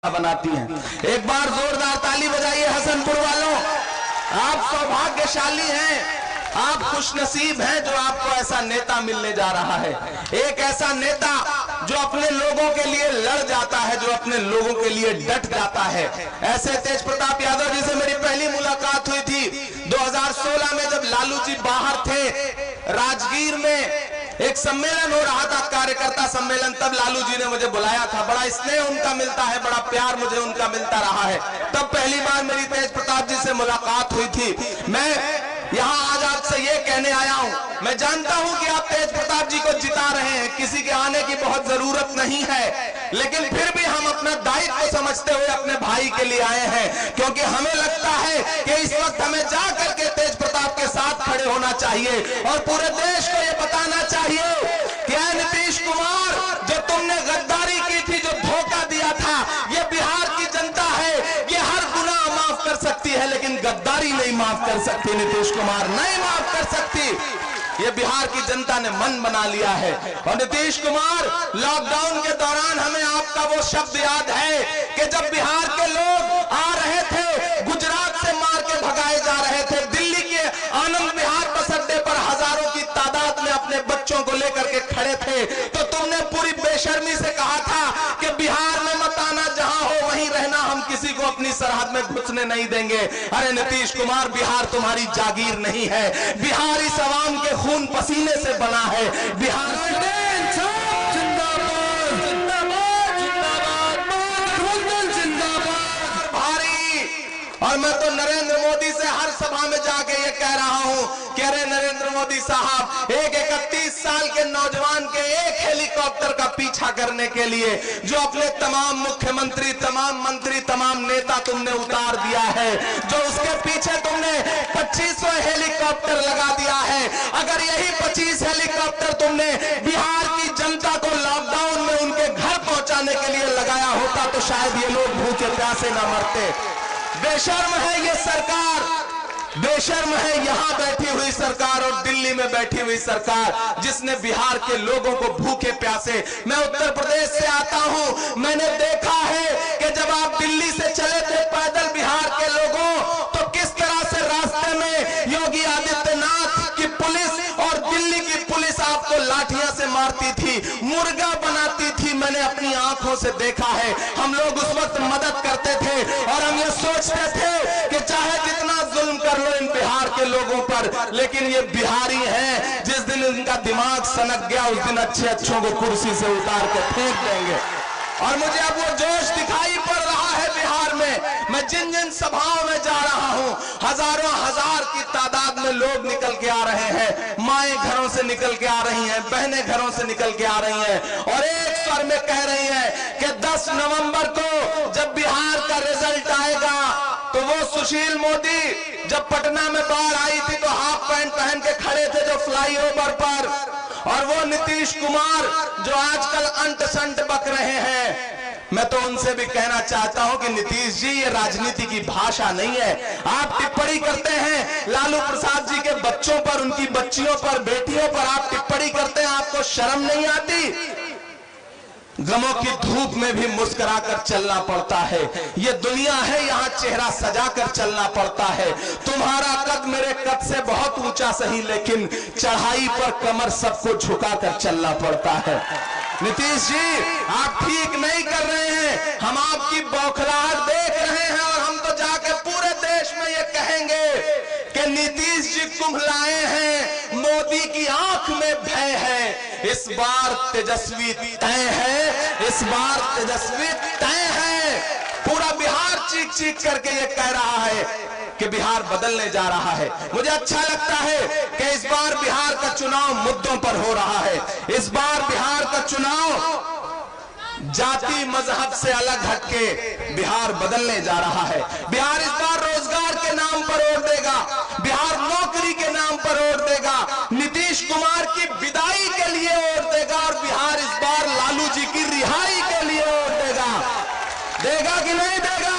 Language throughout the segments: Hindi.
बनाती हैं। एक बार जोरदार ताली बजाइए हसनपुर वालों। आप सौभाग्यशाली हैं, आप खुशनसीब हैं जो आपको ऐसा नेता मिलने जा रहा है। एक ऐसा नेता जो अपने लोगों के लिए लड़ जाता है, जो अपने लोगों के लिए डट जाता है। ऐसे तेज प्रताप यादव जी से मेरी पहली मुलाकात हुई थी 2016 में, जब लालू जी बाहर थे राजगीर में। एक सम्मेलन हो रहा था, कार्यकर्ता सम्मेलन, तब लालू जी ने मुझे बुलाया था। बड़ा स्नेह उनका मिलता है, बड़ा प्यार मुझे उनका मिलता रहा है। तब पहली बार मेरी तेज प्रताप जी से मुलाकात हुई थी। मैं यहाँ आज आपसे ये कहने आया हूँ, मैं जानता हूँ कि आप तेज प्रताप जी को जिता रहे हैं, किसी के आने की बहुत जरूरत नहीं है, लेकिन फिर भी हम अपना दायित्व समझते हुए अपने भाई के लिए आए हैं, क्योंकि हमें लगता है कि इस वक्त हमें जा करके तेज प्रताप के साथ खड़े होना चाहिए और पूरे देश को ये बताना चाहिए कि नीतीश कुमार, जो तुमने गद्दारी की थी, जो धोखा दिया था, ये बिहार की जनता है, ये हर गुनाह माफ कर सकती है, लेकिन गद्दारी नहीं माफ कर सकती। नीतीश कुमार नहीं माफ कर सकती। ये बिहार की जनता ने मन बना लिया है। और नीतीश कुमार, लॉकडाउन के दौरान हमें आपका वो शब्द याद है कि जब बिहार के लोग आ रहे थे, गुजरात से मार के भगाए जा रहे थे, दिल्ली के आनंद विहार बस अड्डे पर हजारों की तादाद में अपने बच्चों को लेकर के खड़े थे, तो तुमने पूरी बेशर्मी से कहा था कि बिहार में मत आना, जहां हो वहीं रहना, हम किसी को अपनी सरहद में घुसने नहीं देंगे। अरे नीतीश कुमार, बिहार तुम्हारी जागीर नहीं है, बिहार इस अवाम के खून पसीने से बना है। बिहार और मैं तो नरेंद्र मोदी से हर सभा में जाके ये कह रहा हूं कि अरे नरेंद्र मोदी साहब, एक 31 साल के नौजवान के एक हेलीकॉप्टर का पीछा करने के लिए जो अपने तमाम मुख्यमंत्री, तमाम मंत्री, तमाम नेता तुमने उतार दिया है, जो उसके पीछे तुमने 2500 हेलीकॉप्टर लगा दिया है, अगर यही 25 हेलीकॉप्टर तुमने बिहार की जनता को लॉकडाउन में उनके घर पहुंचाने के लिए लगाया होता तो शायद ये लोग भूखे प्यासे न मरते। बेशर्म है ये सरकार, बेशर्म है यहाँ बैठी हुई सरकार और दिल्ली में बैठी हुई सरकार, जिसने बिहार के लोगों को भूखे प्यासे। मैं उत्तर प्रदेश से आता हूँ, मैंने देखा है कि जब आप दिल्ली से चले थे पैदल बिहार के लोगों, तो किस तरह से रास्ते में योगी आदित्यनाथ की पुलिस और दिल्ली की पुलिस आपको लाठियां से मारती थी, मुर्गा बनाती थी। मैंने अपनी आंखों से देखा है। हम लोग उस वक्त मदद करते थे और हम ये सोचते थे कि चाहे जितना जुल्म कर लो इन बिहार के लोगों पर, लेकिन ये बिहारी हैं, जिस दिन इनका दिमाग सनक गया उस दिन अच्छे अच्छों को कुर्सी से उतार के फेंक देंगे। और मुझे अब वो जोश दिखाई पड़ रहा है बिहार में। मैं जिन जिन सभाओं में जा रहा हूं, हजारों हजार की तादाद में लोग निकल के आ रहे हैं, माएं घरों से निकल के आ रही हैं, बहनें घरों से निकल के आ रही हैं और एक स्वर में कह रही हैं कि 10 नवंबर को जब बिहार का रिजल्ट आएगा तो वो सुशील मोदी जब पटना में बाढ़ आई थी तो हाफ पैंट पहन के खड़े थे जो फ्लाईओवर पर, और वो नीतीश कुमार जो आजकल अंट संट बक रहे हैं, मैं तो उनसे भी कहना चाहता हूं कि नीतीश जी, ये राजनीति की भाषा नहीं है। आप टिप्पणी करते हैं लालू प्रसाद जी के बच्चों पर, उनकी बच्चियों पर, बेटियों पर आप टिप्पणी करते हैं, आपको शर्म नहीं आती? गमों की धूप में भी मुस्कुराकर चलना पड़ता है। ये दुनिया है, यहाँ चेहरा सजाकर चलना पड़ता है। तुम्हारा कद मेरे कद से बहुत ऊंचा सही, लेकिन चढ़ाई पर कमर सबको झुकाकर चलना पड़ता है। नीतीश जी, आप ठीक नहीं कर रहे हैं, हम आपकी बौखलाहट देख रहे हैं और हम तो जाके पूरे देश में ये कहेंगे कि नीतीश जी कुम्हलाए हैं, मोदी की आंख में भय है। इस बार तेजस्वी तय है, इस बार तेजस्वी तय है। पूरा बिहार चीख चीख करके ये कह रहा है कि बिहार बदलने जा रहा है। मुझे अच्छा लगता है कि इस बार बिहार का चुनाव मुद्दों पर हो रहा है। इस बार बिहार का चुनाव जाति मजहब से अलग हटके बिहार बदलने जा रहा है। बिहार इस बार रोजगार के नाम पर वोट देगा, बिहार नौकरी के नाम पर वोट देगा, नीतीश कुमार की विदाई के लिए वोट देगा और बिहार इस बार लालू जी की रिहाई के लिए वोट देगा। देगा कि नहीं देगा?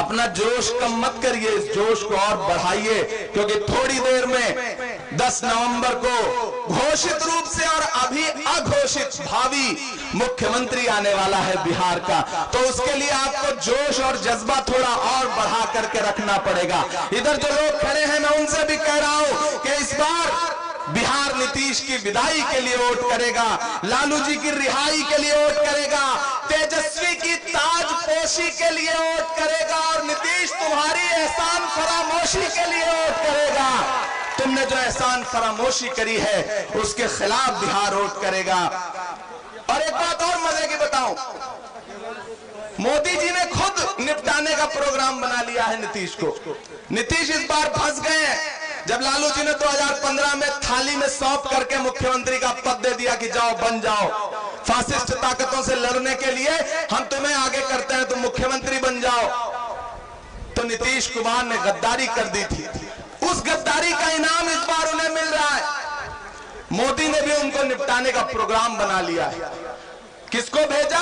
अपना जोश कम मत करिए, इस जोश को और बढ़ाइए, क्योंकि थोड़ी देर में 10 नवंबर को घोषित रूप से और अभी अघोषित भावी मुख्यमंत्री आने वाला है बिहार का। तो उसके लिए आपको जोश और जज्बा थोड़ा और बढ़ा करके रखना पड़ेगा। इधर जो लोग खड़े हैं मैं उनसे भी कह रहा हूं कि इस बार बिहार नीतीश की विदाई के लिए वोट करेगा, लालू जी की रिहाई के लिए वोट करेगा, तेजस्वी की ताजपोशी के लिए वोट करेगा और नीतीश तुम्हारी एहसान फरामोशी के लिए वोट करेगा। तुमने जो एहसान फरामोशी करी है उसके खिलाफ बिहार वोट करेगा। और एक बात और मजे की बताऊं, मोदी जी ने खुद निपटाने का प्रोग्राम बना लिया है नीतीश को। नीतीश इस बार फंस गए हैं। जब लालू जी ने 2015 में थाली में सौंप करके मुख्यमंत्री का पद दे दिया कि जाओ बन जाओ, फासिस्ट ताकतों से लड़ने के लिए हम तुम्हें आगे करते हैं, तुम मुख्यमंत्री बन जाओ, तो नीतीश कुमार ने गद्दारी कर दी थी। उस गद्दारी का इनाम इस बार उन्हें मिल रहा है। मोदी ने भी उनको निपटाने का प्रोग्राम बना लिया है। किसको भेजा?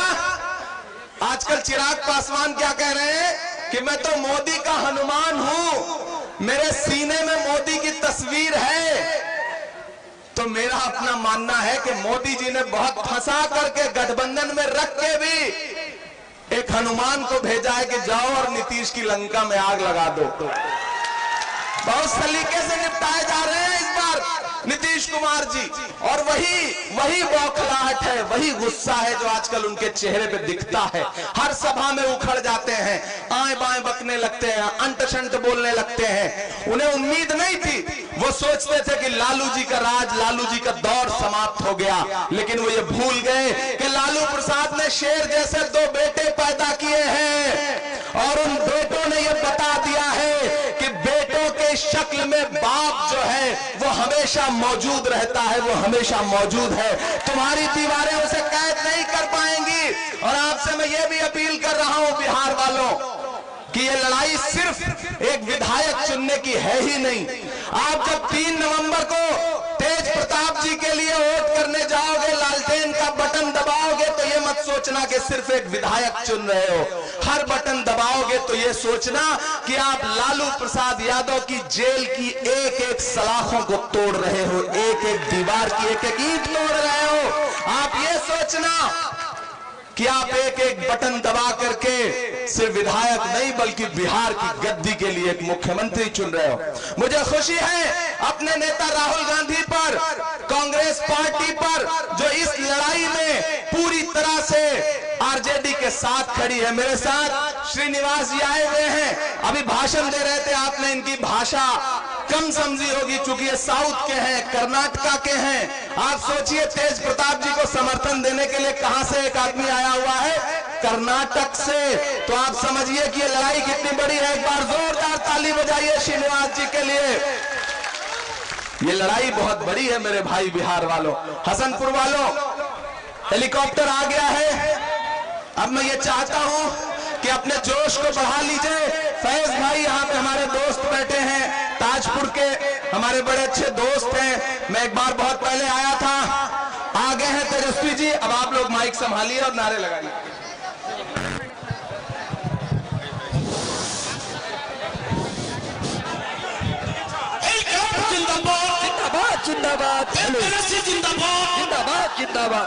आजकल चिराग पासवान क्या कह रहे हैं कि मैं तो मोदी का हनुमान हूं, मेरे सीने में मोदी की तस्वीर है। तो मेरा अपना मानना है कि मोदी जी ने बहुत फंसा करके गठबंधन में रख के भी एक हनुमान को भेजा है कि जाओ और नीतीश की लंका में आग लगा दो। बहुत सलीके से निपटाए जा रहे हैं इस बार नीतीश कुमार जी। और वही बौखलाहट है, वही गुस्सा है जो आजकल उनके चेहरे पे दिखता है। हर सभा में उखड़ जाते हैं, आए बाएं बकने लगते हैं, अंट शंट बोलने लगते हैं। उन्हें उम्मीद नहीं थी, वो सोचते थे कि लालू जी का राज, लालू जी का दौर समाप्त हो गया, लेकिन वो ये भूल गए कि लालू प्रसाद ने शेर जैसे 2 बेटे पैदा किए हैं और उन बेटों ने ये बता दिया है कि बेटों के शक्ल में बाप जो है वो हमेशा मौजूद रहता है, वो हमेशा मौजूद है। तुम्हारी दीवारें उसे कैद नहीं कर पाएंगी। और आपसे मैं ये भी अपील कर रहा हूं बिहार वालों कि ये लड़ाई सिर्फ एक विधायक चुनने की है ही नहीं। आप जब 3 नवंबर को तेज प्रताप जी के लिए वोट करने जाओगे, लालटेन का बटन दबाओगे तो ये मत सोचना कि सिर्फ एक विधायक चुन रहे हो। हर बटन दबाओगे तो ये सोचना कि आप लालू प्रसाद यादव की जेल की एक एक सलाखों को तोड़ रहे हो, एक एक दीवार की एक एक ईंट तोड़ रहे हो। आप ये सोचना कि आप एक एक बटन दबा करके सिर्फ विधायक नहीं बल्कि बिहार की गद्दी के लिए एक मुख्यमंत्री चुन रहे हो। मुझे खुशी है अपने नेता राहुल गांधी पर, कांग्रेस पार्टी पर, जो इस लड़ाई में पूरी तरह से आरजेडी के साथ खड़ी है। मेरे साथ श्रीनिवास जी आए हुए हैं, अभी भाषण दे रहे थे। आपने इनकी भाषा कम समझी होगी चूंकि ये साउथ के हैं, कर्नाटका के हैं। आप सोचिए तेज प्रताप जी को समर्थन देने के लिए कहां से एक आदमी आया हुआ है, कर्नाटक से। तो आप समझिए कि ये लड़ाई कितनी बड़ी है। एक बार जोरदार ताली बजाइए श्रीनिवास जी के लिए। ये लड़ाई बहुत बड़ी है मेरे भाई बिहार वालों, हसनपुर वालों। हेलीकॉप्टर आ गया है। अब मैं ये चाहता हूं कि अपने जोश को बढ़ा लीजिए। फैज भाई यहाँ पे हमारे दोस्त बैठे हैं, ताजपुर के हमारे बड़े अच्छे दोस्त हैं। मैं एक बार बहुत पहले आया था, आ गए हैं तेजस्वी जी। अब आप लोग माइक संभालिए और नारे लगाइए। जिंदाबाद जिंदाबाद जिंदाबाद जिंदाबाद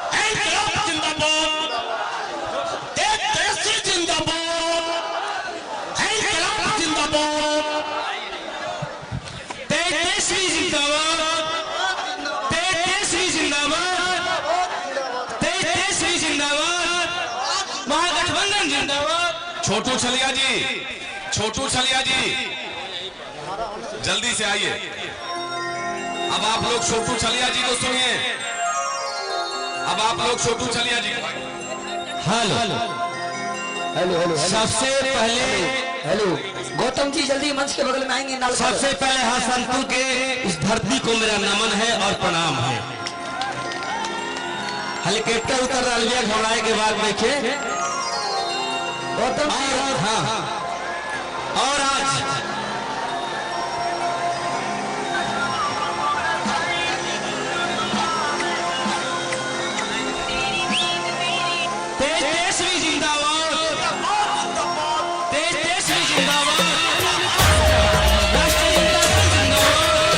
छोटू छलिया जी, छोटू छलिया जी जल्दी से आइए। अब आप लोग छोटू छलिया जी को सुनिए। अब आप लोग छोटू छलिया जी। हेलो हेलो हेलो सबसे पहले हेलो गौतम जी जल्दी मंच के बगल में आएंगे। सबसे पहले हसनपुर के इस धरती को मेरा नमन है और प्रणाम है। हेलीकॉप्टर उतर रहा है घबराए के बाद देखिए गौतम जी। हाँ और आज तेजस्वी जिंदाबाद, तेजस्वी जिंदाबाद, राष्ट्रीय जनता दल जिंदाबाद।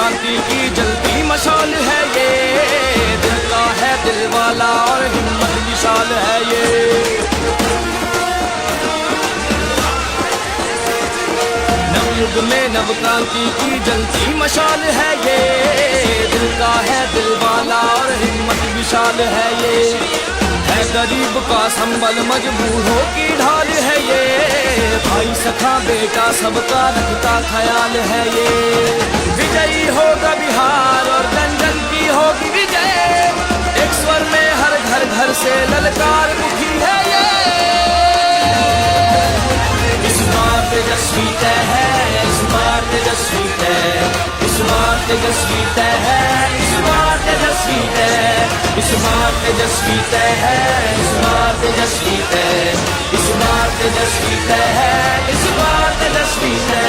क्रांति की जलती मशाल है ये, दिल का है दिल वाला और हिम्मत विशाल है ये। नवयुग में नव क्रांति की जलती मशाल है ये, दिल का है दिल वाला और हिम्मत विशाल है ये। है गरीब का संबल मजबूरों की ढाल है ये, भाई सखा बेटा सबका रखता ख्याल है ये। विजयी होगा बिहार और जन जन की होगी विजय, एक स्वर में हर घर घर से ललकार उठी है ये। इस बार तेजस्वी तय है, इस बार तेजस्वी तय, इस बार तेजस्वी तय है, इस बार तेजस्वी तय, इस बार तेजस्वी तय है, इस बार तेजस्वी तय, इस बार तेजस्वी तय है, इस बार तेजस्वी तय।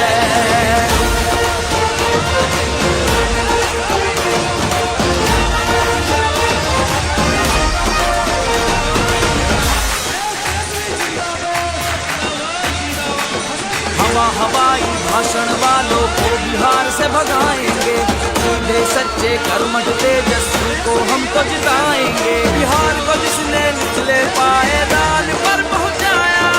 हवाई भाषण वालों को बिहार से भगाएंगे, सीधे सच्चे कर्मठ तेजस्वी को हम तो जिताएंगे। बिहार को जिसने निचले पायदान पर पहुंचाया,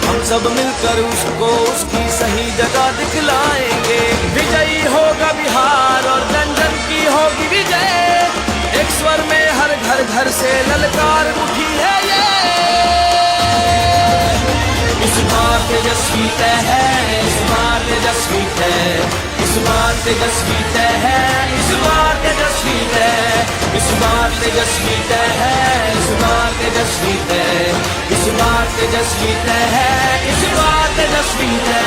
हम सब मिलकर उसको उसकी सही जगह दिखलाएंगे। विजयी होगा बिहार और जन जन की होगी विजय, एक स्वर में हर घर घर से ललकार उठी है ये। इस बार तेजस्वी तय है, इस बार तेजस्वी तय, इस बार तेजस्वी तय है, इस बार तेजस्वी तय, इस बार तेजस्वी तय है, इस बार तेजस्वी तय, इस बार तेजस्वी तय है, इस बार तेजस्वी तय।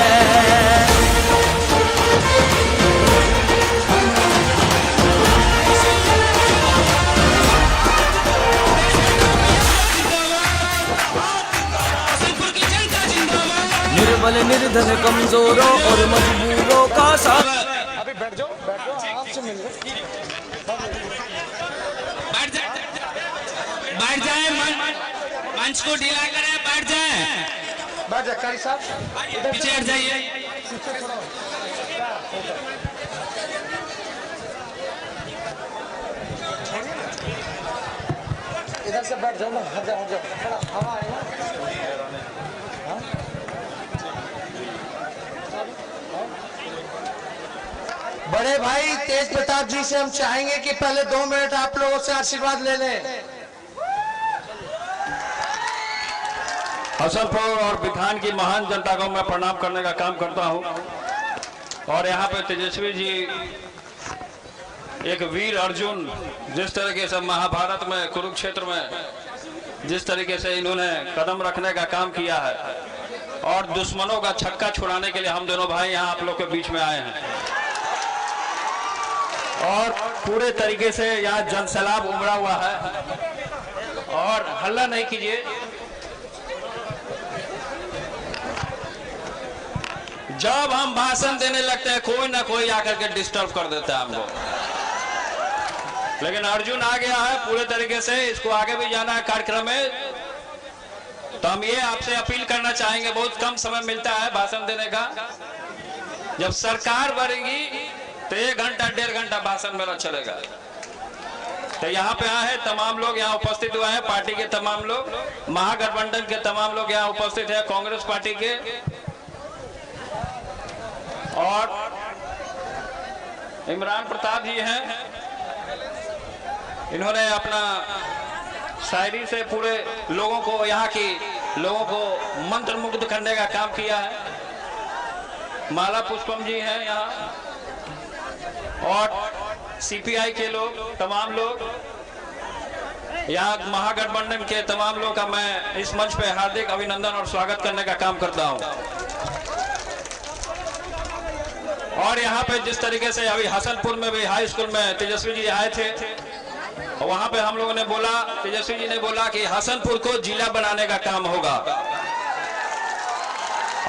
निर्बल निर्धन कमजोरों और मजबूरों का साथ। अभी बैठ जाओ आपसे मिल बैठ जाए, मंच को ढीला करें, बैठ जाए कारी साहब पीछे हट जाइए। इधर से बैठ जाओ ना, हट जाओ थोड़ा हवा आएगा। बड़े भाई तेज प्रताप जी से हम चाहेंगे कि पहले 2 मिनट आप लोगों से आशीर्वाद ले लें। हसनपुर और बिथान की महान जनता को मैं प्रणाम करने का काम करता हूं, और यहाँ पे तेजस्वी जी एक वीर अर्जुन, जिस तरीके से महाभारत में कुरुक्षेत्र में जिस तरीके से इन्होंने कदम रखने का काम किया है, और दुश्मनों का छक्का छुड़ाने के लिए हम दोनों भाई यहाँ आप लोग के बीच में आए हैं, और पूरे तरीके से यहाँ जनसैलाब उमड़ा हुआ है। और हल्ला नहीं कीजिए, जब हम भाषण देने लगते हैं कोई ना कोई आकर के डिस्टर्ब कर देता है हमको, लेकिन अर्जुन आ गया है पूरे तरीके से, इसको आगे भी जाना है कार्यक्रम में। तो हम ये आपसे अपील करना चाहेंगे, बहुत कम समय मिलता है भाषण देने का, जब सरकार बढ़ेगी तो 1 घंटा 1.5 घंटा भाषण मेरा चलेगा। तो यहाँ पे आए हैं तमाम लोग, यहाँ उपस्थित हुए हैं पार्टी के तमाम लोग, महागठबंधन के तमाम लोग यहाँ उपस्थित है, कांग्रेस पार्टी के, और इमरान प्रताप जी हैं। इन्होंने अपना शायरी से पूरे लोगों को, यहाँ की लोगों को मंत्र मुग्ध करने का काम किया है। माला पुष्पम जी हैं यहाँ, और सीपीआई के लोग, तमाम लोग यहाँ, महागठबंधन के तमाम लोग का मैं इस मंच पे हार्दिक अभिनंदन और स्वागत करने का काम करता हूँ। और यहाँ पे जिस तरीके से अभी हसनपुर में भी हाई स्कूल में तेजस्वी जी आए थे, वहां पे हम लोगों ने बोला, तेजस्वी जी ने बोला कि हसनपुर को जिला बनाने का काम होगा,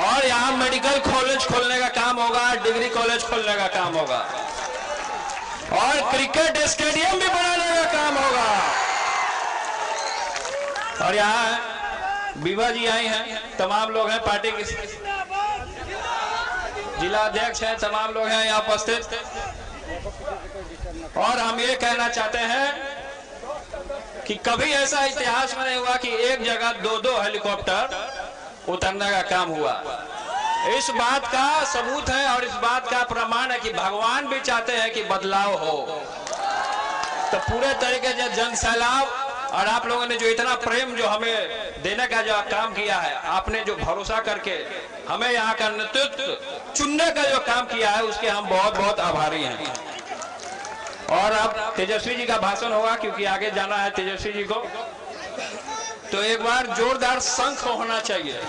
और यहाँ मेडिकल कॉलेज खोलने का काम होगा, डिग्री कॉलेज खोलने का काम होगा, और क्रिकेट स्टेडियम भी बनाने का काम होगा। और यहाँ विभा जी आई हैं, तमाम लोग हैं पार्टी के जिला अध्यक्ष हैं, तमाम लोग हैं यहाँ उपस्थित। और हम ये कहना चाहते हैं कि कभी ऐसा इतिहास में नहीं हुआ कि एक जगह दो हेलीकॉप्टर उतरने का काम हुआ। इस बात का सबूत है और इस बात का प्रमाण है कि भगवान भी चाहते हैं कि बदलाव हो। तो पूरे तरीके से जन सैलाब और आप लोगों ने जो इतना प्रेम जो हमें देने का जो काम किया है, आपने जो भरोसा करके हमें यहाँ का नेतृत्व चुनने का जो काम किया है, उसके हम बहुत बहुत आभारी हैं। और अब तेजस्वी जी का भाषण होगा, क्योंकि आगे जाना है तेजस्वी जी को। तो एक बार जोरदार शंख होना चाहिए,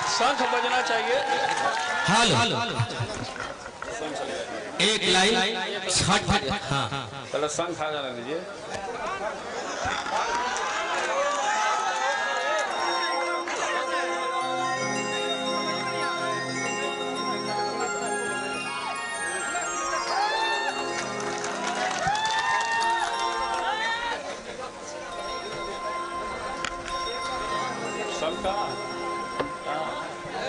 शंख बजना चाहिए। हेलो एक लाइन छठ। हाँ चलो शंख आ जाने दीजिए।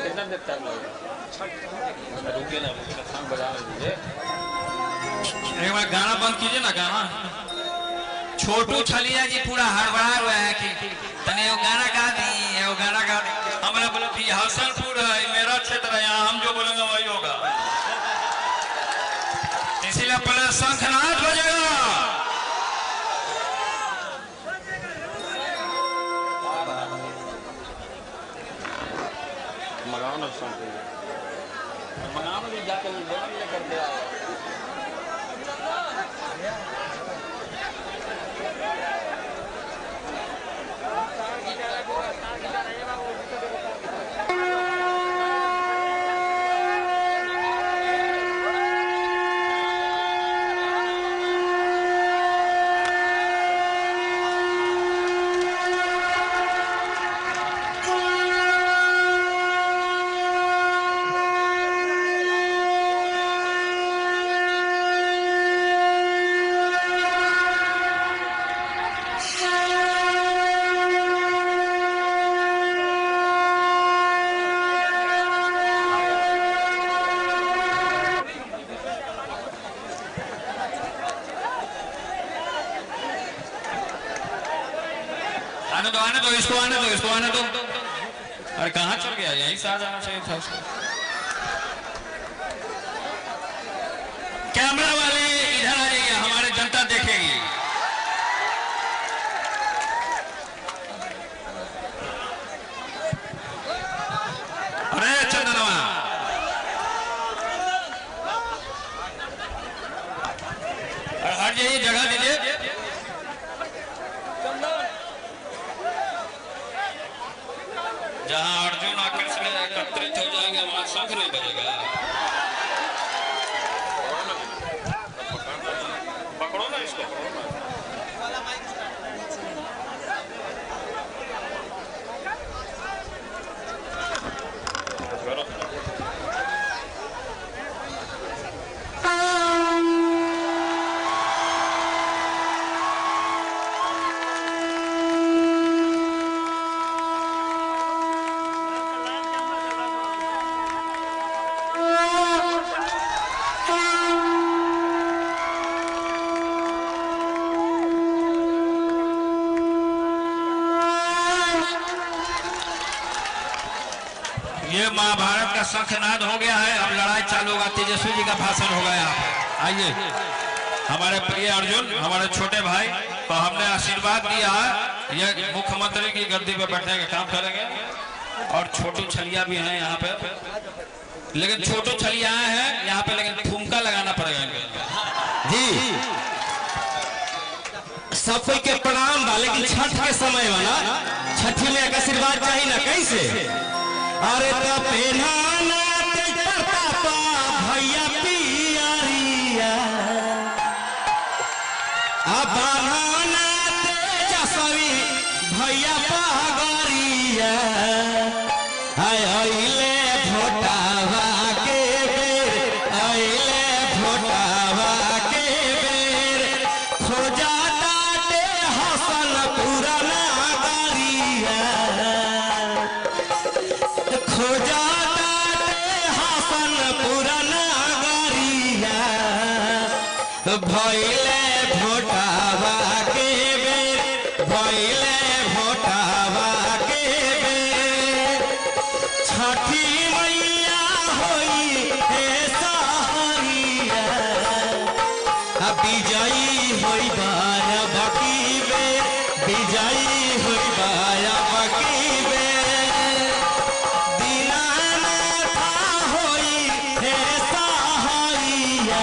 कितना देर टाइम लगेगा? रुकिए ना, शंख बजा दीजिए। एक बार गाना बंद कीजिए ना, गाना। छोटू छलिया जी पूरा हड़बड़ा हुआ है कि तने वो गाना गा दी, वो गाना गा दी। हमने बोला कि हसनपुर है, मेरा क्षेत्र है, यहाँ हम जो बोलेंगे वही होगा, इसीलिए पहले शंखनाद बजेगा। मंगाओ ना शंख, मंगाओ ना, जाके लेकर के आओ। आने दो, इसको आने दो। अरे कहाँ चल गया? यहीं से आ जाना चाहिए था उसको। कैमरा वाले इधर आ जाइए, हमारी जनता देखेगी। अरे चंदनवा, हट जाइए, जगह दीजिए। जहां अर्जुन आकर से एकत्रित हो जाएंगे वहां शंख नहीं बजेगा। पकड़ो ना इसको। ये महाभारत का शंखनाद हो गया है। अब लड़ाई चालू होगा। तेजस्वी जी का भाषण होगा यहाँ पे। आइए, हमारे प्रिय अर्जुन, हमारे छोटे भाई को हमने आशीर्वाद दिया है, ये मुख्यमंत्री की गद्दी पे बैठने का काम करेंगे। और छोटू छलिया भी हैं यहाँ पे, लेकिन छोटू छलिया है यहाँ पे, लेकिन ठुमका लगाना पड़ेगा इनको जी। सब कोई के प्रणाम बा, लेकिन छठ के समय वाला छठी में आशीर्वाद चाहिए ना, कैसे? अरे तो पहनाना पापा भैया पियरिया, अब बनाना तेजस्वी भैया पगरिया, अइले भोटावा के बेर, अइले भोटावा के बेर, खोजा ताटे हसनपुर नगरिया, खोजा ताटे हसनपुर नगरिया। भइले भोटावा के बेर, भइले भोटावा के बेर, छठी मैया होई हे सहारिया, विजयी होई बाया बाकी बेर, विजयी होई बाया बाकी बेर, दीनानाथ होई हे सहारिया,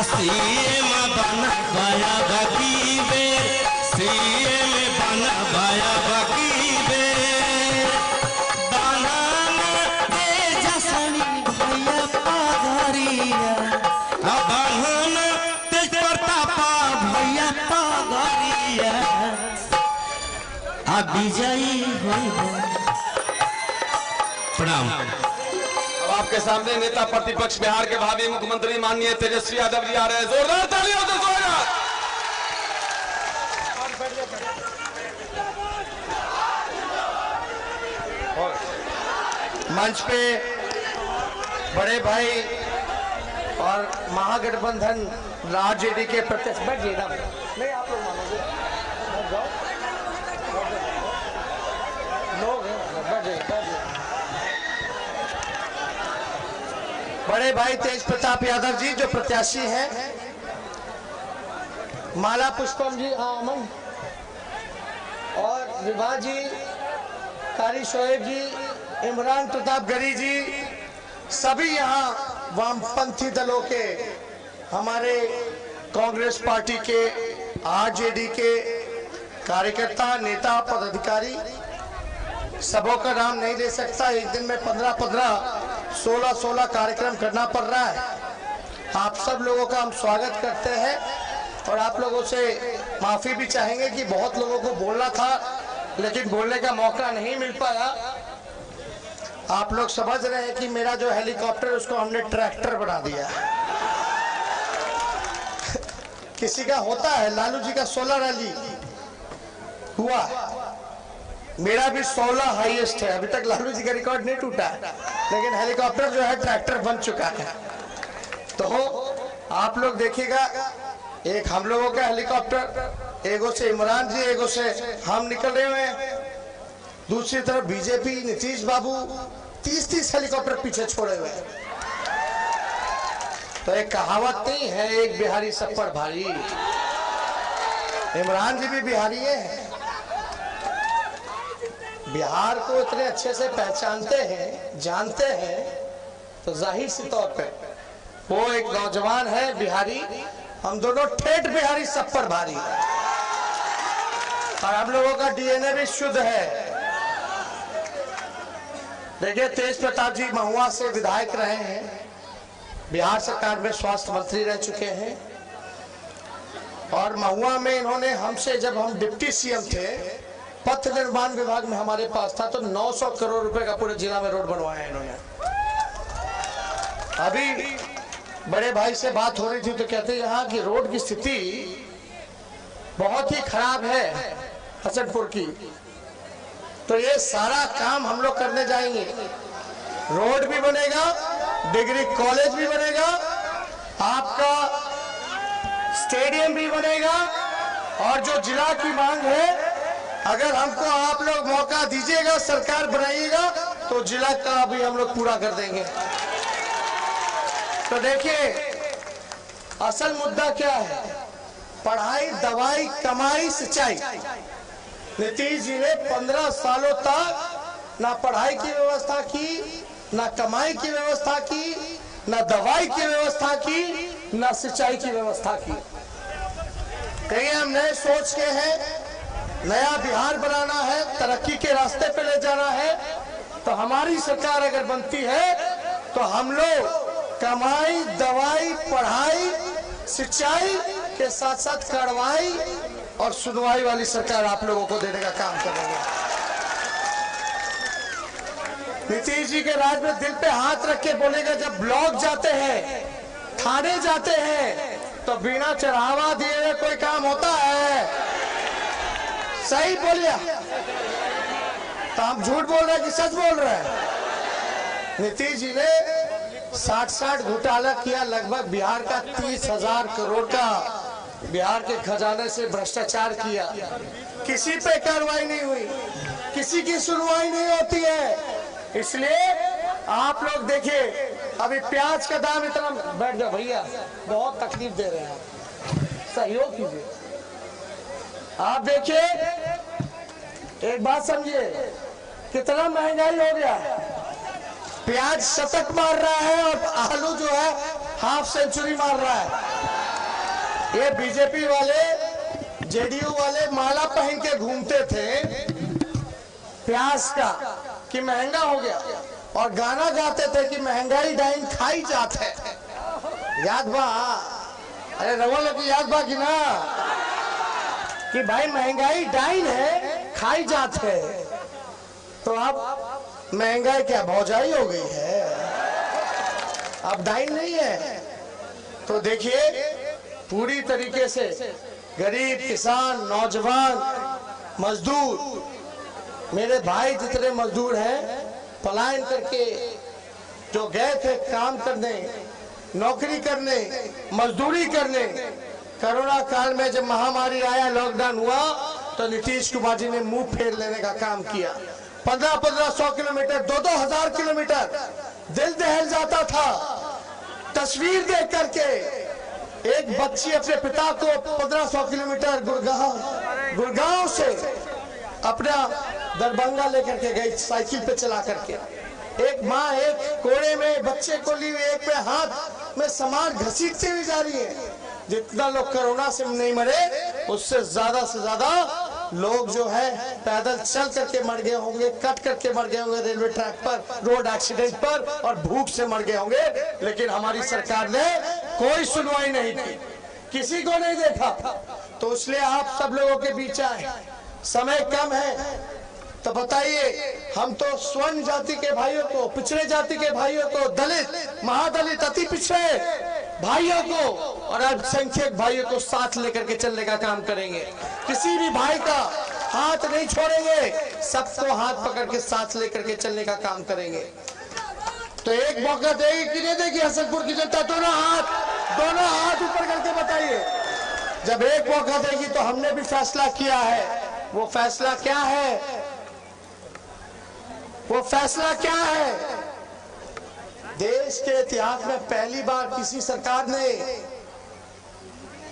सीएम बन बाया बाकी बेर, सीएम बन बाया बाकी बेर, बनान तेजस्वी भैया पगरिया, बनान तेज प्रताप भैया पगरिया, विजयी होई। प्रणाम। अब आपके सामने नेता प्रतिपक्ष बिहार के भावी मुख्यमंत्री माननीय तेजस्वी यादव जी आ रहे हैं। जोरदार तालियों से स्वागत। मंच पे बड़े भाई और महागठबंधन आरजेडी के प्रत्यक्ष बैठिए ना, नहीं आप लोग मानोगे, लोग बैठ जाइए। बड़े भाई तेज प्रताप यादव जी जो प्रत्याशी हैं, माला पुष्पम जी आमन और विभा जी, कारी शोएब जी, इमरान प्रताप गरी जी, सभी यहाँ वामपंथी दलों के, हमारे कांग्रेस पार्टी के, आरजेडी के कार्यकर्ता, नेता, पदाधिकारी, सबों का नाम नहीं ले सकता। एक दिन में 15-15, 16-16 कार्यक्रम करना पड़ रहा है। आप सब लोगों का हम स्वागत करते हैं और आप लोगों से माफी भी चाहेंगे कि बहुत लोगों को बोलना था लेकिन बोलने का मौका नहीं मिल पाया। आप लोग समझ रहे हैं कि मेरा जो हेलीकॉप्टर उसको हमने ट्रैक्टर बना दिया। किसी का होता है, लालू जी का 16 रैली हुआ, मेरा भी 16 हाईएस्ट है। अभी तक लालू जी का रिकॉर्ड नहीं टूटा है, लेकिन हेलीकॉप्टर जो है ट्रैक्टर बन चुका है। तो आप लोग देखिएगा, एक हम लोगों का हेलीकॉप्टर, एगो से इमरान जी, एगो से हम निकल रहे हुए हैं, दूसरी तरफ बीजेपी नीतीश बाबू 30-30 हेलीकॉप्टर पीछे छोड़े हुए हैं। तो एक कहावत नहीं है, एक बिहारी सब पर भारी। इमरान जी भी बिहारी है, बिहार को इतने अच्छे से पहचानते हैं, जानते हैं, तो जाहिर सी तौर पे वो एक नौजवान है बिहारी, हम दोनों ठेठ बिहारी सब पर भारी। और हम लोगों का डीएनए भी शुद्ध है। देखिए, तेज प्रताप जी महुआ से विधायक रहे हैं, बिहार सरकार में स्वास्थ्य मंत्री रह चुके हैं, और महुआ में इन्होंने हमसे, जब हम डिप्टी सीएम थे, पथ निर्माण विभाग में हमारे पास था, तो 900 करोड़ रुपए का पूरे जिला में रोड बनवाया इन्होंने। अभी बड़े भाई से बात हो रही थी तो कहते यहाँ की रोड की स्थिति बहुत ही खराब है हसनपुर की, तो ये सारा काम हम लोग करने जाएंगे। रोड भी बनेगा, डिग्री कॉलेज भी बनेगा, आपका स्टेडियम भी बनेगा, और जो जिला की मांग है, अगर हमको आप लोग मौका दीजिएगा, सरकार बनाइएगा, तो जिला का भी हम लोग पूरा कर देंगे। तो देखिए, असल मुद्दा क्या है? पढ़ाई, दवाई, कमाई, सिंचाई। नीतीश जी ने 15 सालों तक ना पढ़ाई की व्यवस्था की, ना कमाई की व्यवस्था की, ना दवाई की व्यवस्था की, ना सिंचाई की व्यवस्था की। कहीं हम नए सोच के हैं, नया बिहार बनाना है, तरक्की के रास्ते पे ले जाना है, तो हमारी सरकार अगर बनती है तो हम लोग कमाई, दवाई, पढ़ाई, सिंचाई के साथ साथ कार्रवाई और सुनवाई वाली सरकार आप लोगों को देने का काम करेंगे। नीतीश जी के राज में दिल पे हाथ रख के बोलेगा, जब ब्लॉक जाते हैं, थाने जाते हैं, तो बिना चढ़ावा दिए हुए कोई काम होता है? सही बोलिए, तो हम झूठ बोल रहे हैं कि सच बोल रहे हैं? नीतीश जी ने 60 घोटाला किया, लगभग बिहार का 30,000 करोड़ का बिहार के खजाने से भ्रष्टाचार किया, किसी पे कार्रवाई नहीं हुई, किसी की सुनवाई नहीं होती है। इसलिए आप लोग देखिए, अभी प्याज का दाम इतना, बैठ जाओ भैया, बहुत तकलीफ दे रहे हैं आप, सहयोग कीजिए। आप देखिए, एक बात समझिए, कितना महंगाई हो गया है। प्याज शतक मार रहा है और आलू जो है हाफ सेंचुरी मार रहा है। ये बीजेपी वाले, जेडीयू वाले माला पहन के घूमते थे प्याज का कि महंगा हो गया, और गाना गाते थे कि महंगाई डाइन खाई जात है। याद बा? अरे रवल की याद बा कि ना, कि भाई महंगाई डाइन है, खाई जात है। तो अब महंगाई क्या भौजाई हो गई है, अब डाइन नहीं है। तो देखिए, पूरी तरीके से गरीब, किसान, नौजवान, मजदूर, मेरे भाई जितने मजदूर हैं पलायन करके जो गए थे काम करने, नौकरी करने, मजदूरी करने, कोरोना काल में जब महामारी आया, लॉकडाउन हुआ, तो नीतीश कुमार जी ने मुंह फेर लेने का काम किया। 1500 किलोमीटर, 2-2 किलोमीटर दिल दहल जाता था तस्वीर देख करके। एक बच्ची अपने पिता को 1500 किलोमीटर गुड़गांव से अपना दरभंगा लेकर के गई, साइकिल पे चला करके। एक माँ एक कोड़े में बच्चे को ली हुई, एक पे हाथ में सामान घसीटते हुए जा रही है। जितना लोग कोरोना से नहीं मरे, उससे ज्यादा से ज्यादा लोग जो है पैदल चल करके मर गए होंगे, कट करके मर गए होंगे रेलवे ट्रैक पर, रोड एक्सीडेंट पर, और भूख से मर गए होंगे। लेकिन हमारी सरकार ने कोई सुनवाई नहीं की, किसी को नहीं देखा। तो इसलिए आप सब लोगों के बीच आए, समय कम है, तो बताइए, हम तो स्वर्ण जाति के भाइयों को, पिछड़े जाति के भाइयों को, दलित, महादलित, अति पिछड़े भाइयों को और अल्पसंख्यक भाइयों को साथ लेकर के चलने का काम करेंगे। किसी भी भाई का हाथ नहीं छोड़ेंगे, सबको हाथ पकड़ के साथ लेकर के चलने का काम करेंगे। तो एक मौका देगी कि नहीं देगी हसनपुर की जनता? दोनों हाथ ऊपर करके बताइए। जब एक मौका देगी तो हमने भी फैसला किया है। वो फैसला क्या है? वो फैसला क्या है? देश के इतिहास में पहली बार किसी सरकार ने,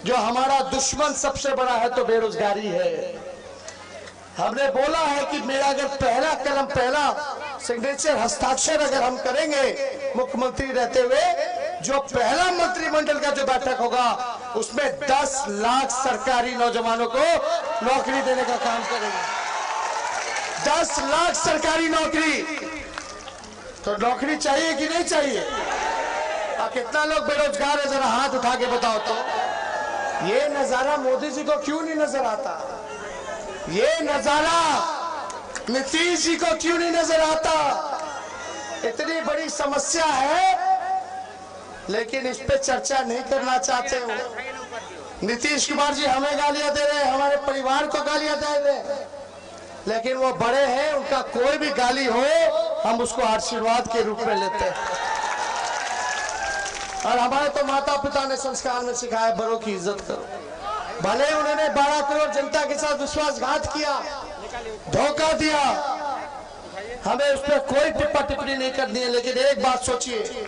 जो हमारा दुश्मन सबसे बड़ा है तो बेरोजगारी है, हमने बोला है कि मेरा अगर पहला कलम, पहला सिग्नेचर, हस्ताक्षर अगर हम करेंगे मुख्यमंत्री रहते हुए, जो पहला मंत्रिमंडल का जो बैठक होगा उसमें 10 लाख सरकारी नौजवानों को नौकरी देने का काम करेंगे। 10 लाख सरकारी नौकरी। तो नौकरी चाहिए कि नहीं चाहिए? और कितना लोग बेरोजगार है, जरा हाथ उठा के बताओ तो। ये नजारा मोदी जी को क्यों नहीं नजर आता? ये नजारा नीतीश जी को क्यों नहीं नजर आता? इतनी बड़ी समस्या है, लेकिन इस पे चर्चा नहीं करना चाहते हो। नीतीश कुमार जी हमें गालियां दे रहे हैं, हमारे परिवार को गालियां दे रहे हैं, लेकिन वो बड़े हैं, उनका कोई भी गाली हो हम उसको आशीर्वाद के रूप में लेते हैं। और हमारे तो माता पिता ने संस्कार में सिखाया, बड़ों की इज्जत करो। भले उन्होंने 12 करोड़ जनता के साथ विश्वासघात किया, धोखा दिया, हमें उस पर कोई टिप्पा टिप्पणी नहीं करनी है। लेकिन एक बात सोचिए,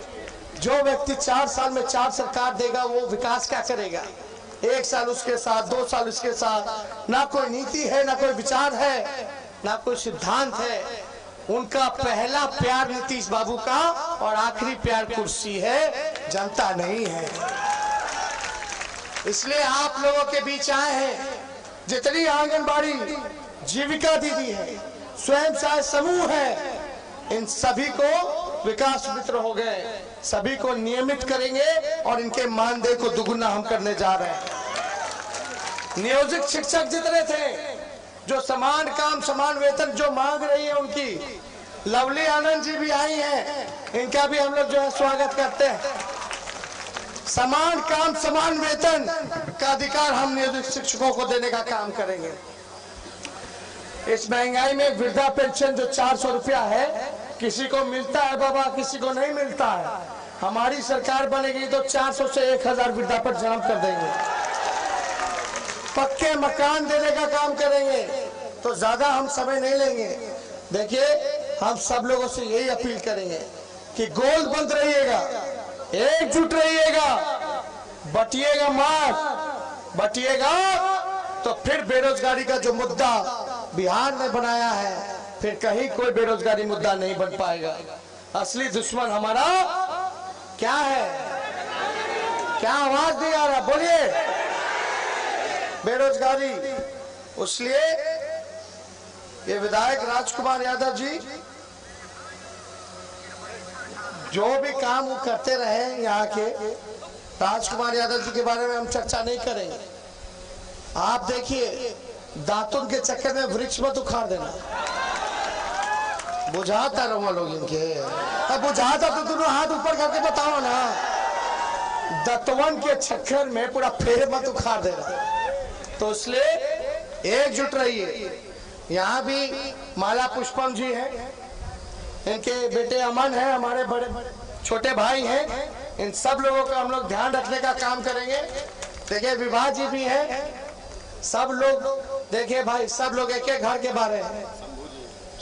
जो व्यक्ति 4 साल में 4 सरकार देगा, वो विकास क्या करेगा? 1 साल उसके साथ, 2 साल उसके साथ, ना कोई नीति है, ना कोई विचार है, ना कोई सिद्धांत है। उनका पहला प्यार नीतीश बाबू का और आखिरी प्यार कुर्सी है, जनता नहीं है। इसलिए आप लोगों के बीच आए हैं। जितनी आंगनबाड़ी, जीविका दीदी है, स्वयं सहायता समूह है, इन सभी को विकास मित्र हो गए, सभी को नियमित करेंगे और इनके मानदेय को दुगुना हम करने जा रहे हैं। नियोजित शिक्षक जितने थे, जो समान काम समान वेतन जो मांग रही है उनकी, लवली आनंद जी भी आई हैं, इनका भी हम लोग जो है स्वागत करते हैं। समान काम समान वेतन का अधिकार हम नियोजित शिक्षकों को देने का काम करेंगे। इस महंगाई में वृद्धा पेंशन जो 400 रुपया है, किसी को मिलता है बाबा, किसी को नहीं मिलता है। हमारी सरकार बनेगी तो 400 से 1000 वृद्धा पर जन्म कर देंगे, पक्के मकान देने का काम करेंगे। तो ज्यादा हम समय नहीं लेंगे। देखिए, हम सब लोगों से यही अपील करेंगे कि गोलबंद रहिएगा, एकजुट रहिएगा, बटिएगा मत। बटिएगा तो फिर बेरोजगारी का जो मुद्दा बिहार ने बनाया है, फिर कहीं कोई बेरोजगारी मुद्दा नहीं बन पाएगा। असली दुश्मन हमारा क्या है? क्या आवाज नहीं आ रहा? बोलिए। बेरोजगारी। इसलिए ये विधायक राजकुमार यादव जी जो भी काम वो करते रहे, यहाँ के राजकुमार यादव जी के बारे में हम चर्चा नहीं करेंगे। आप देखिए, दातुन के चक्कर में वृक्ष मत उखाड़ देना। बुझाता रहूंगा लोग इनके, अब बुझाता तो दोनों हाथ ऊपर करके बताओ ना। दतवन के चक्कर में पूरा फेर मत उखाड़ देना। तो इसलिए एकजुट रहिए। यहाँ भी माला पुष्पम जी हैं, इनके बेटे अमन है, हमारे बड़े छोटे भाई हैं। इन सब लोगों का हम लोग ध्यान रखने का काम करेंगे। देखिए, विवाह जी भी हैं, सब लोग देखिए भाई, सब लोग एक एक घर के बारे हैं।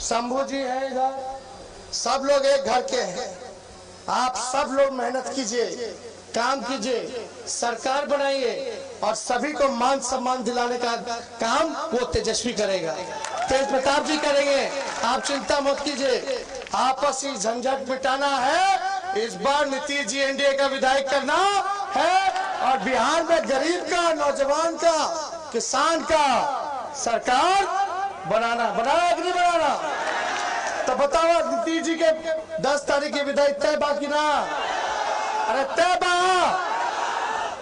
शंभू जी है इधर, सब लोग एक घर के हैं। आप सब लोग मेहनत कीजिए, काम कीजिए, सरकार बनाइए और सभी को मान सम्मान दिलाने का काम वो तेजस्वी करेगा, तेज प्रताप जी करेंगे। आप चिंता मत कीजिए। आपसी झंझट मिटाना है, इस बार नीतीश जी एनडीए का विधायक करना है और बिहार में गरीब का, नौजवान का, किसान का सरकार बनाना कि नहीं बनाना? तो बताओ, नीतीश जी के 10 तारीख के विधायक तय बाकी ना? अरे तय बा।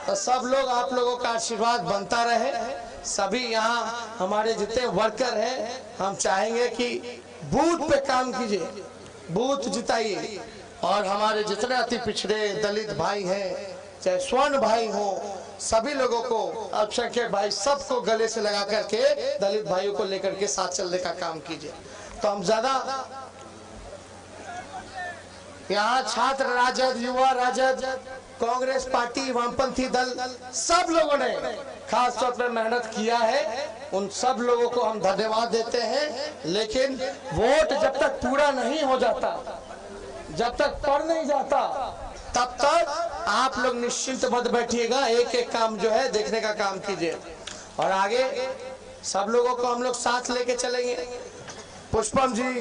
तो सब लोग, आप लोगों का आशीर्वाद बनता रहे। सभी यहाँ हमारे जितने वर्कर हैं, हम चाहेंगे कि बूथ पे काम कीजिए, बूथ जिताइए। और हमारे जितने अति पिछड़े दलित भाई हैं, चाहे स्वर्ण भाई हो, सभी लोगों को, अल्पसंख्यक भाई, सबको गले से लगा करके दलित भाइयों को लेकर के साथ चलने का काम कीजिए। तो हम ज्यादा यहाँ छात्र राजद, युवा राजद, कांग्रेस पार्टी, वामपंथी दल, सब लोगों ने खास तौर पर मेहनत किया है। उन सब लोगों को हम धन्यवाद देते हैं। लेकिन वोट जब तक पूरा नहीं हो जाता, जब तक पड़ नहीं जाता, तब तक आप लोग निश्चिंत मत बैठिएगा। एक एक काम जो है देखने का काम कीजिए और आगे सब लोगों को हम लोग साथ लेके चलेंगे। पुष्पम जी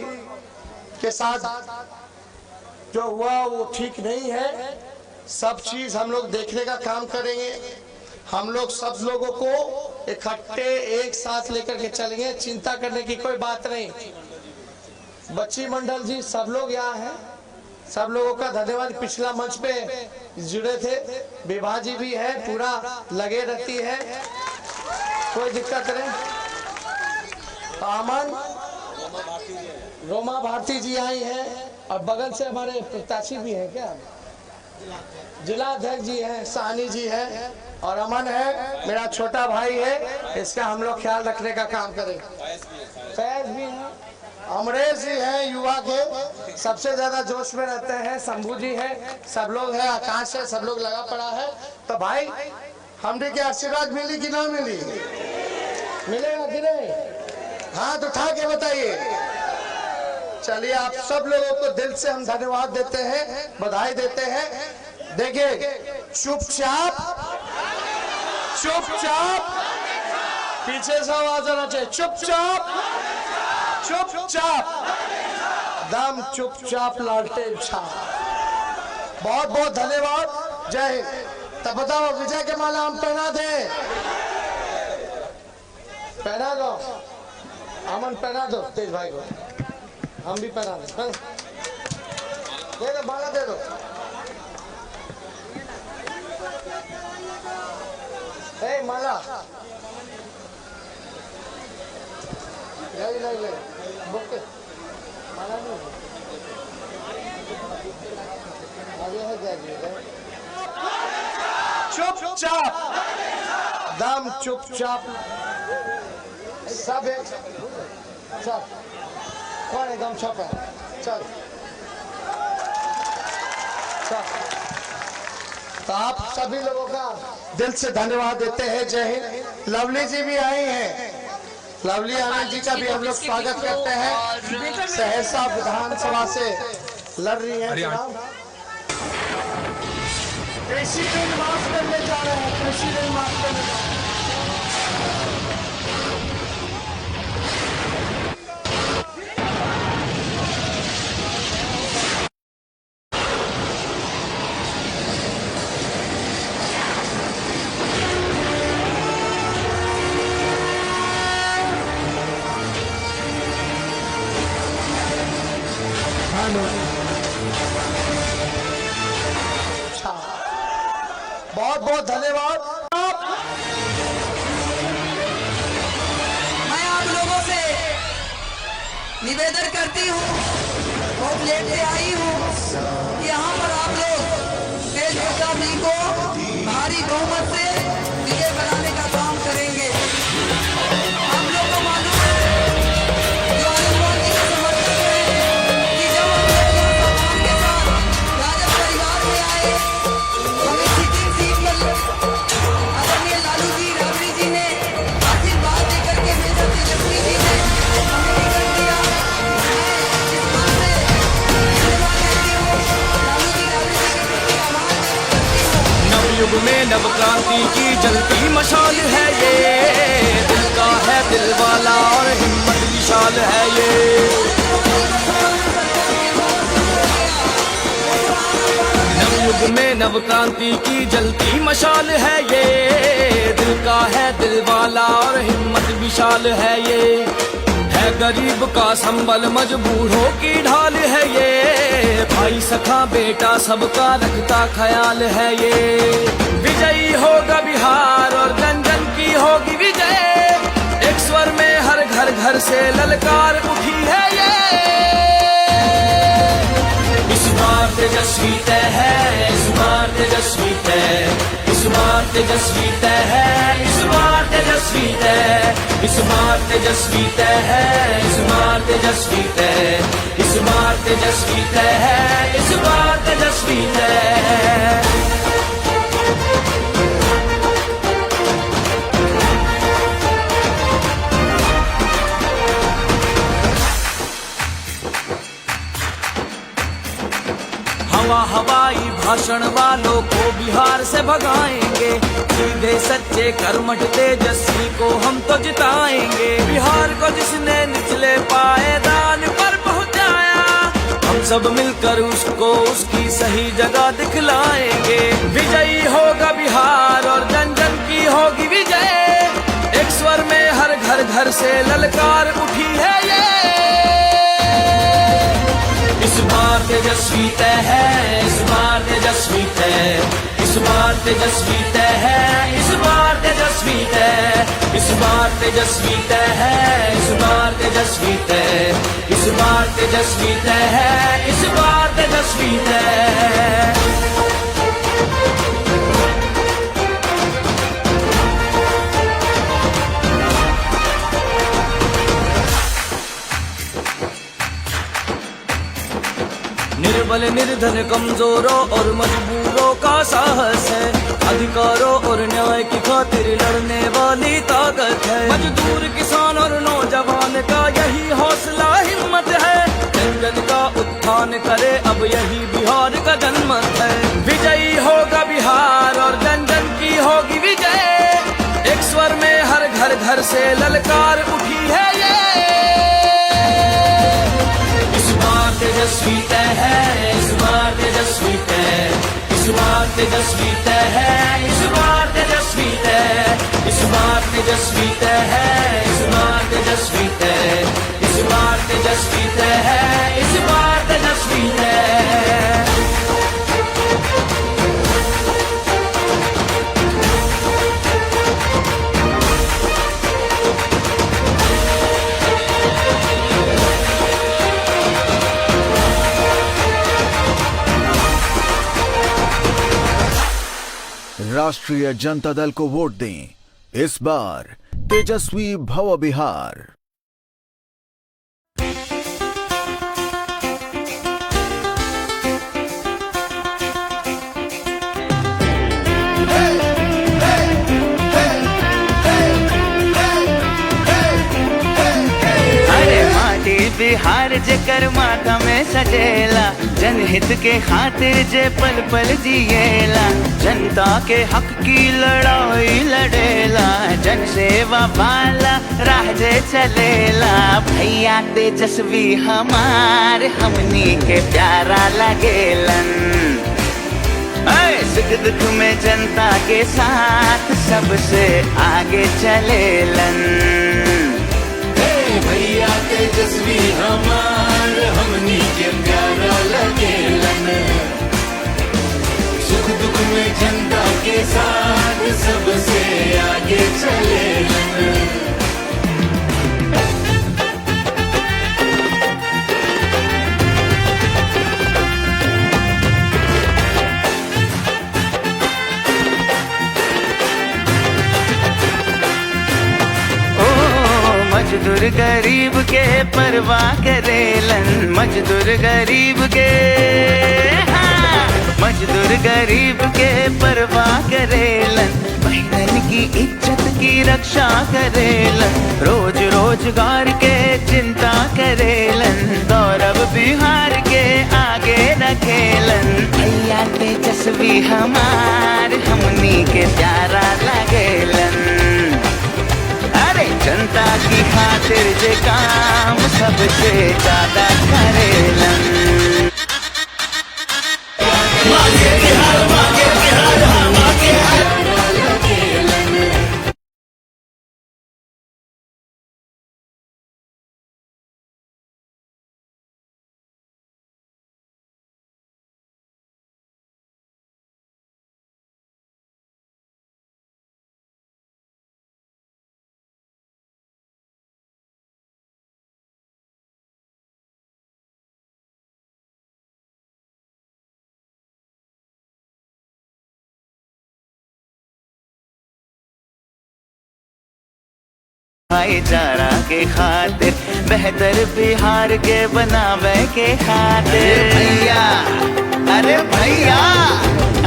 के साथ जो हुआ वो ठीक नहीं है। सब चीज हम लोग देखने का काम करेंगे। हम लोग सब लोगों को इकट्ठे एक साथ लेकर के चलेंगे, चिंता करने की कोई बात नहीं। बच्ची मंडल जी, सब लोग यहाँ हैं, सब लोगों का धन्यवाद। पिछला मंच पे जुड़े थे, विभा जी भी है, पूरा लगे रहती है, कोई दिक्कत नहीं। अमन, रोमा भारती जी आई हैं और बगल से हमारे प्रत्याशी भी हैं, क्या जिला अध्यक्ष जी हैं, सानी जी है और अमन है, मेरा छोटा भाई है। इसका हम लोग ख्याल रखने का काम करेंगे। फैज भी है, अमरेश जी हैं, युवा के सबसे ज्यादा जोश में रहते हैं। शंभू जी है, सब लोग हैं, आकाश है, सब लोग लगा पड़ा है। तो भाई, हमने के आशीर्वाद मिली कि ना मिली? मिलेगा कि नहीं? हाथ उठा के बताइए। चलिए, आप सब लोगों को दिल से हम धन्यवाद देते हैं, बधाई देते हैं। देखिए, चुपचाप चुपचाप, पीछे से आवाज आना चाहिए, चुपचाप चुपचाप, दम चुपचाप, लालटेन छाप। बहुत बहुत धन्यवाद। जय हिंद। तब बताओ, विजय के माला हम पहना दें? पहना दो, अमन पहना दो तेज भाई को, हम भी पहना दें। दे दो, माला दे दो। ए माला ले बुक माला नहीं आगे है क्या? चुपचाप, दम चुपचाप, सब एक सब कौन एकदम छप है। चल चल तो आप सभी लोगों का दिल से धन्यवाद देते हैं। जय हिंद। लवली जी भी आई हैं, लवली आनंद जी का भी हम लोग स्वागत करते हैं। सहरसा विधानसभा से लड़ रही है चुनाव। कृषि बिल माफ करने जा रहे हैं, कृषि बिल माफ करने जा रहे हैं। बहुत बहुत धन्यवाद। मैं आप लोगों से निवेदन करती हूँ, बहुत लेट से आई हूँ, यहाँ पर आप लोग तेज प्रताप जी को भारी बहुमत से विजय बनाने का काम करेंगे। हम लोग को मालूम है जो हनुमान जी के समर्थक हैं कि जब हम लोग यहाँ भगवान के साथ राजद परिवार में आए तो हमें सिटिंग सीट पर आदरणीय लालू जी राबड़ी जी ने आशीर्वाद देकर के मेजर तेजस्वी जी ने हमें टिकट दिया। मैं इस बात से धन्यवाद देती हूँ, लालू जी राबड़ी जी के प्रति आभार करती हूँ। नवयुग में नव क्रांति की जलती मशाल है ये, दिल का है दिल वाला और हिम्मत विशाल है ये। नवयुग में नव क्रांति की जलती मशाल है ये, दिल का है दिल वाला और हिम्मत विशाल है ये। है गरीब का संबल मजबूरों की ढाल है ये, भाई सखा बेटा सबका रखता ख्याल है ये। विजयी होगा बिहार और जन जन की होगी विजय, एक स्वर में हर घर घर से ललकार उठी है ये। इस बार तेजस्वी तय है, इस बार तेजस्वी तय, इस बार तेजस्वी तय है, इस बार तेजस्वी तय, इस बार तेजस्वी तय है, इस बार तेजस्वी तय, इस बार तेजस्वी तय है, इस बार तेजस्वी तय है। हवा हवाई भाषण वालों को बिहार से भगाएंगे, सीधे सच्चे कर्मठ तेजस्वी को हम तो जिताएंगे। बिहार को जिसने निचले पायदान पर पहुंचाया, हम सब मिलकर उसको उसकी सही जगह दिखलाएंगे। विजयी होगा बिहार और जन जन की होगी विजय, एक स्वर में हर घर घर से ललकार उठी है ये। इस बार तेजस्वी तय है, इस बार तेजस्वी तय, इस बार तेजस्वी तय है, इस बार तेजस्वी तय, इस बार तेजस्वी तय है, इस बार तेजस्वी तय, इस बार तेजस्वी तय है, इस बार तेजस्वी तय। निर्बल निर्धन कमजोरों और मजबूरों का साहस है, अधिकारों और न्याय की खातिर लड़ने वाली ताकत है। मजदूर किसान और नौजवान का यही हौसला हिम्मत है, जन जन का उत्थान करे अब यही बिहार का जनमत है। विजयी होगा बिहार और जन जन की होगी विजय, एक स्वर में हर घर घर से ललकार उठी है ये। इस बार तेजस्वी तय है, इस बार तेजस्वी तय, इस बार तेजस्वी तय है, इस बार तेजस्वी तय, इस बार तेजस्वी तय है, इस बार तेजस्वी तय, इस बार तेजस्वी तय है, इस बार तेजस्वी तय। राष्ट्रीय जनता दल को वोट दें, इस बार तेजस्वी भव बिहार। बिहार जे कर माथा में सजेला, जनहित के खातिर जे पल पल जिएला, जनता के हक की लड़ाई लड़ेला, जन सेवा वाला राह जे चलेला। भैया तेजस्वी हमार हमनी के प्यारा लगेलन, सुख दुख में जनता के साथ सबसे आगे चलेलन। भैया तेजस्वी हमार हमनी के प्यारा लगेलन, सुख दुख में जनता के साथ सबसे आगे चलेलन। मजदूर गरीब के परवाह करेलन, मजदूर गरीब के, हाँ, मजदूर गरीब के परवाह करेलन, बहनन की इज्जत की रक्षा करेलन, रोज रोजगार के चिंता करेलन, गौरव बिहार के आगे रखेलन। भैया तेजस्वी हमार हमनी के प्यारा लगेलन, जनता की खातिर जे काम सबसे ज्यादा करेलन। मांगे बिहार, मांगे बिहार, मांगे भाईचारा के खातिर, बेहतर बिहार के बनावे के खातिर। भैया, अरे भैया,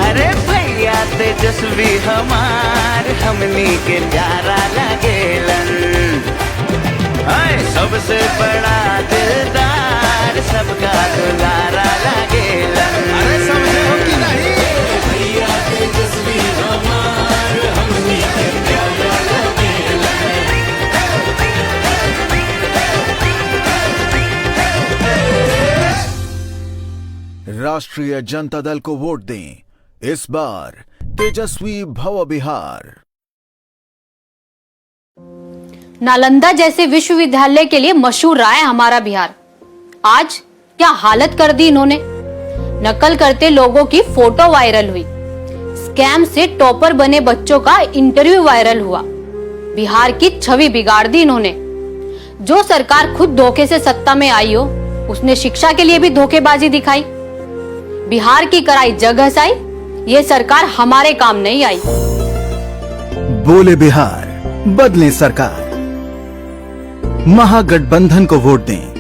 अरे भैया तेजस्वी हमार हमनी के प्यारा लगेलन, सबसे बड़ा दिलदार सबका दुलारा लगेलन। अरे समझे हो कि नहीं? भैया तेजस्वी हमार हमनी के प्यारा लगेलन। राष्ट्रीय जनता दल को वोट दें, इस बार तेजस्वी भव बिहार। नालंदा जैसे विश्वविद्यालय के लिए मशहूर रहा है हमारा बिहार, आज क्या हालत कर दी इन्होंने। नकल करते लोगों की फोटो वायरल हुई, स्कैम से टॉपर बने बच्चों का इंटरव्यू वायरल हुआ, बिहार की छवि बिगाड़ दी इन्होंने। जो सरकार खुद धोखे से सत्ता में आई हो, उसने शिक्षा के लिए भी धोखेबाजी दिखाई, बिहार की कराई जग हंसाई, ये सरकार हमारे काम नहीं आई। बोले बिहार, बदले सरकार, महागठबंधन को वोट दें।